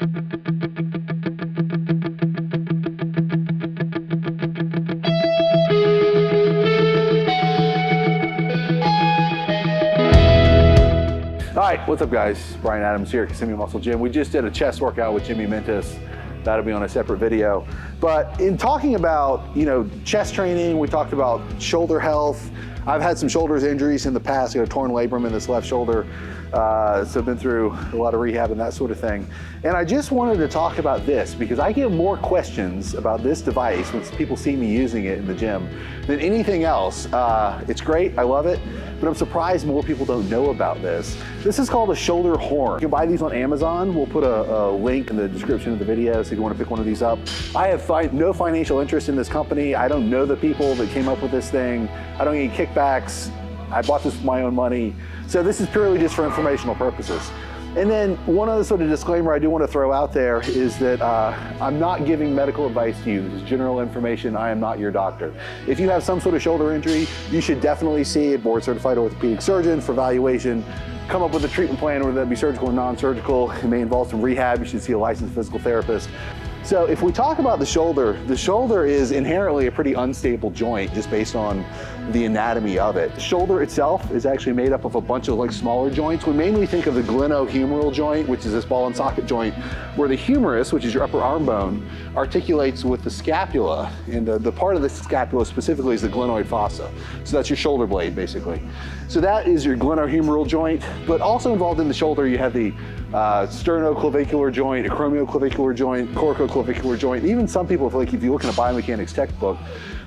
All right, what's up guys? Bryan Adams here at Kissimmee Muscle Gym. We just did a chest workout with Jimmy Mentis. That'll be on a separate video. But in talking about, chest training, we talked about shoulder health. I've had some shoulders injuries in the past. I got a torn labrum in this left shoulder. So I've been through a lot of rehab and that sort of thing. And I just wanted to talk about this because I get more questions about this device when people see me using it in the gym than anything else. It's great, I love it, but I'm surprised more people don't know about this. This is called a shoulder horn. You can buy these on Amazon. We'll put a link in the description of the video so if you want to pick one of these up. I have no financial interest in this company. I don't know the people that came up with this thing. I don't get any kickbacks. I bought this with my own money. So this is purely just for informational purposes. And then one other sort of disclaimer I do want to throw out there is that I'm not giving medical advice to you. This is general information. I am not your doctor. If you have some sort of shoulder injury, you should definitely see a board certified orthopedic surgeon for evaluation. Come up with a treatment plan, whether that be surgical or non-surgical. It may involve some rehab. You should see a licensed physical therapist. So if we talk about the shoulder is inherently a pretty unstable joint just based on the anatomy of it. The shoulder itself is actually made up of a bunch of smaller joints. We mainly think of the glenohumeral joint, which is this ball and socket joint, where the humerus, which is your upper arm bone, articulates with the scapula. And the part of the scapula specifically is the glenoid fossa. So that's your shoulder blade, basically. So that is your glenohumeral joint, but also involved in the shoulder, you have the sternoclavicular joint, acromioclavicular joint, corticoclavicular joint. Even some people, if you look in a biomechanics textbook,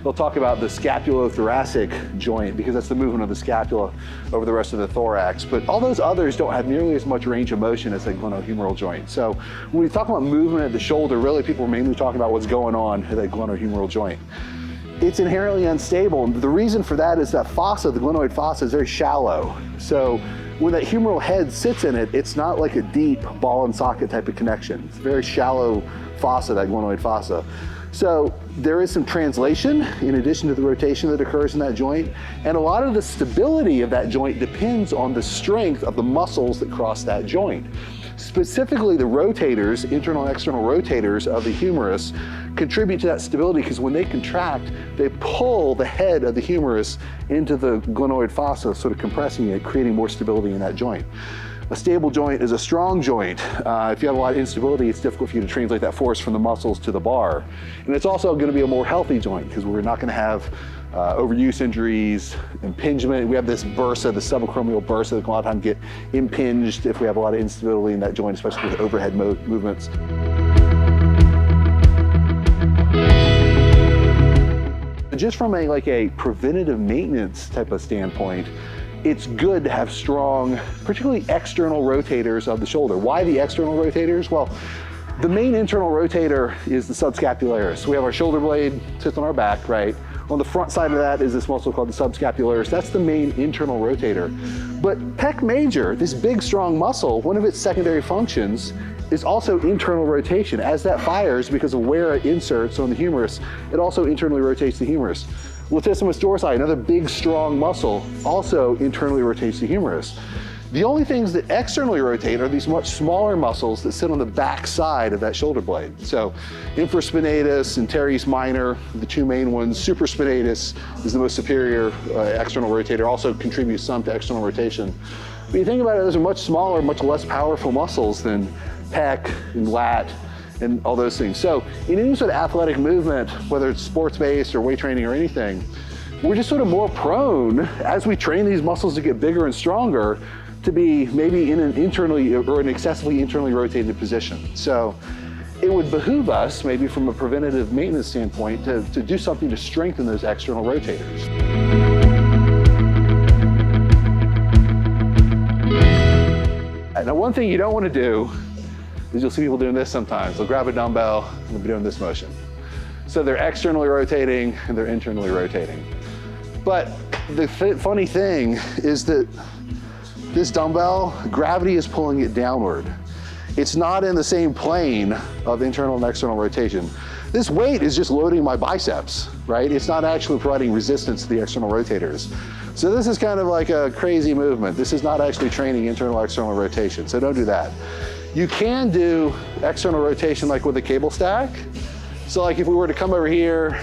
they'll talk about the scapulothoracic joint because that's the movement of the scapula over the rest of the thorax. But all those others don't have nearly as much range of motion as the glenohumeral joint. So when we talk about movement at the shoulder, really people are mainly talking about what's going on at that glenohumeral joint. It's inherently unstable. And the reason for that is that fossa, the glenoid fossa, is very shallow. So when that humeral head sits in it, it's not like a deep ball and socket type of connection. It's a very shallow fossa, that glenoid fossa. So there is some translation in addition to the rotation that occurs in that joint. And a lot of the stability of that joint depends on the strength of the muscles that cross that joint. Specifically the rotators, internal and external rotators of the humerus, contribute to that stability because when they contract, they pull the head of the humerus into the glenoid fossa, sort of compressing it, creating more stability in that joint. A stable joint is a strong joint. If you have a lot of instability, it's difficult for you to translate that force from the muscles to the bar. And it's also going to be a more healthy joint because we're not going to have overuse injuries, impingement. We have this bursa, the subacromial bursa that can a lot of times get impinged if we have a lot of instability in that joint, especially with overhead movements. Just from a preventative maintenance type of standpoint, it's good to have strong, particularly external rotators of the shoulder. Why the external rotators? Well, the main internal rotator is the subscapularis. We have our shoulder blade sits on our back, right? On the front side of that is this muscle called the subscapularis. That's the main internal rotator. But pec major, this big strong muscle, one of its secondary functions is also internal rotation. As that fires, because of where it inserts on the humerus, it also internally rotates the humerus. Latissimus dorsi, another big strong muscle, also internally rotates the humerus. The only things that externally rotate are these much smaller muscles that sit on the back side of that shoulder blade. So infraspinatus and teres minor, the two main ones. Supraspinatus is the most superior external rotator, also contributes some to external rotation. But you think about it, those are much smaller, much less powerful muscles than pec and lat and all those things. So in any sort of athletic movement, whether it's sports-based or weight training or anything, we're just sort of more prone, as we train these muscles to get bigger and stronger, to be maybe in an internally or an excessively internally rotated position. So it would behoove us, maybe from a preventative maintenance standpoint, to do something to strengthen those external rotators. Now, one thing you don't want to do is you'll see people doing this sometimes. They'll grab a dumbbell and they'll be doing this motion. So they're externally rotating and they're internally rotating. But the funny thing is that this dumbbell, gravity is pulling it downward. It's not in the same plane of internal and external rotation. This weight is just loading my biceps, right? It's not actually providing resistance to the external rotators. So this is kind of like a crazy movement. This is not actually training internal external rotation, so don't do that. You can do external rotation like with a cable stack. So like if we were to come over here,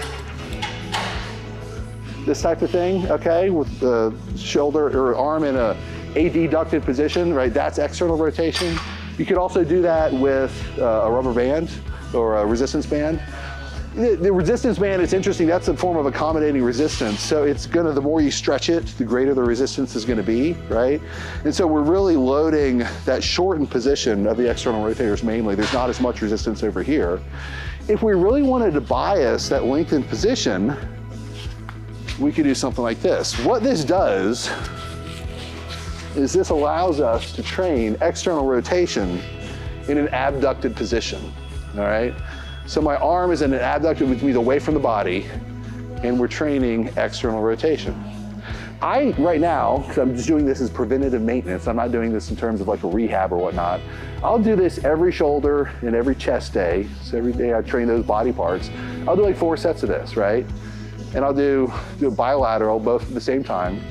this type of thing, okay, with the shoulder or arm in a adducted position, right? That's external rotation. You could also do that with a rubber band or a resistance band. The resistance band, it's interesting, that's a form of accommodating resistance. So it's gonna, the more you stretch it, the greater the resistance is gonna be, right? And so we're really loading that shortened position of the external rotators mainly. There's not as much resistance over here. If we really wanted to bias that lengthened position, we could do something like this. What this does is this allows us to train external rotation in an abducted position, all right? So my arm is in an abducted, which means away from the body, and we're training external rotation. Right now, because I'm just doing this as preventative maintenance, I'm not doing this in terms of like a rehab or whatnot, I'll do this every shoulder and every chest day. So every day I train those body parts. I'll do like 4 sets of this, right? And I'll do bilateral, both at the same time.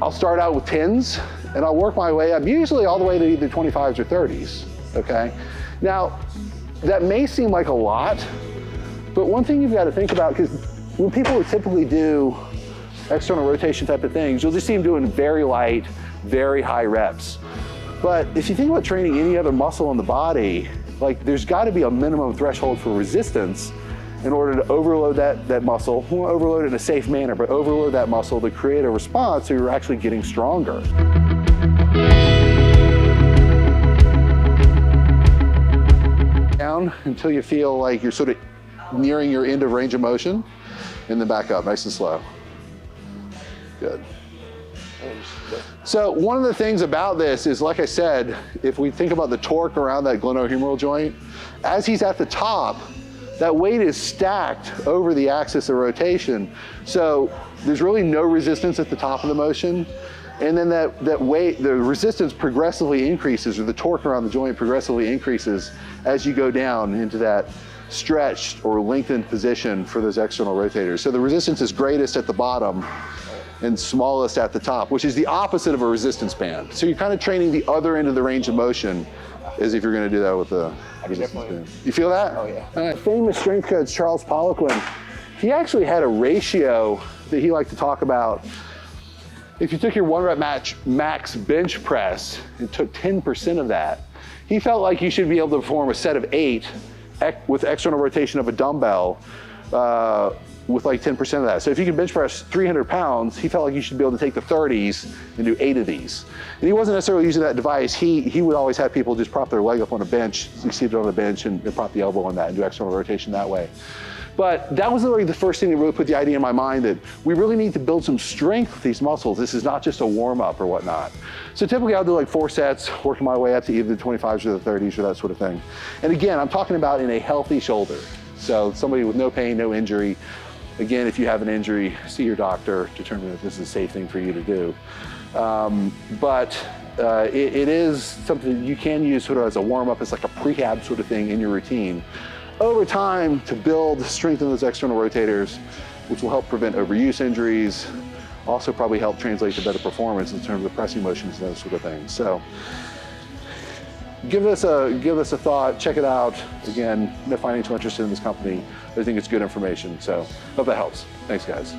I'll start out with 10s, and I'll work my way up, usually all the way to either 25s or 30s, okay? Now, that may seem like a lot, but one thing you've got to think about, because when people typically do external rotation type of things, you'll just see them doing very light, very high reps. But if you think about training any other muscle in the body, like there's got to be a minimum threshold for resistance in order to overload that muscle. We won't overload it in a safe manner, but overload that muscle to create a response so you're actually getting stronger. Down until you feel like you're sort of nearing your end of range of motion, and then back up, nice and slow. Good. So one of the things about this is, like I said, if we think about the torque around that glenohumeral joint, as he's at the top, that weight is stacked over the axis of rotation. So there's really no resistance at the top of the motion. And then that weight, the resistance progressively increases, or the torque around the joint progressively increases as you go down into that stretched or lengthened position for those external rotators. So the resistance is greatest at the bottom and smallest at the top, which is the opposite of a resistance band. So you're kind of training the other end of the range of motion as if you're gonna do that with the resistance band. You feel that? Oh yeah. Famous strength coach Charles Poliquin, he actually had a ratio that he liked to talk about. If you took your 1 rep max bench press and took 10% of that, he felt like you should be able to perform a set of 8 with external rotation of a dumbbell with like 10% of that. So if you can bench press 300 pounds, he felt like you should be able to take the 30s and do 8 of these. And he wasn't necessarily using that device. He would always have people just prop their leg up on a bench, seated on a bench, and prop the elbow on that and do external rotation that way. But that was really the first thing that really put the idea in my mind that we really need to build some strength with these muscles. This is not just a warm up or whatnot. So typically I'll do like 4 sets, working my way up to either the 25s or the 30s or that sort of thing. And again, I'm talking about in a healthy shoulder. So somebody with no pain, no injury. Again, if you have an injury, see your doctor, determine if this is a safe thing for you to do. It is something you can use sort of as a warm up, as like a prehab sort of thing in your routine over time to build strength in those external rotators, which will help prevent overuse injuries, also probably help translate to better performance in terms of pressing motions and those sort of things. So give this a thought, check it out. Again, no financial interest in this company. I think it's good information. So hope that helps. Thanks, guys.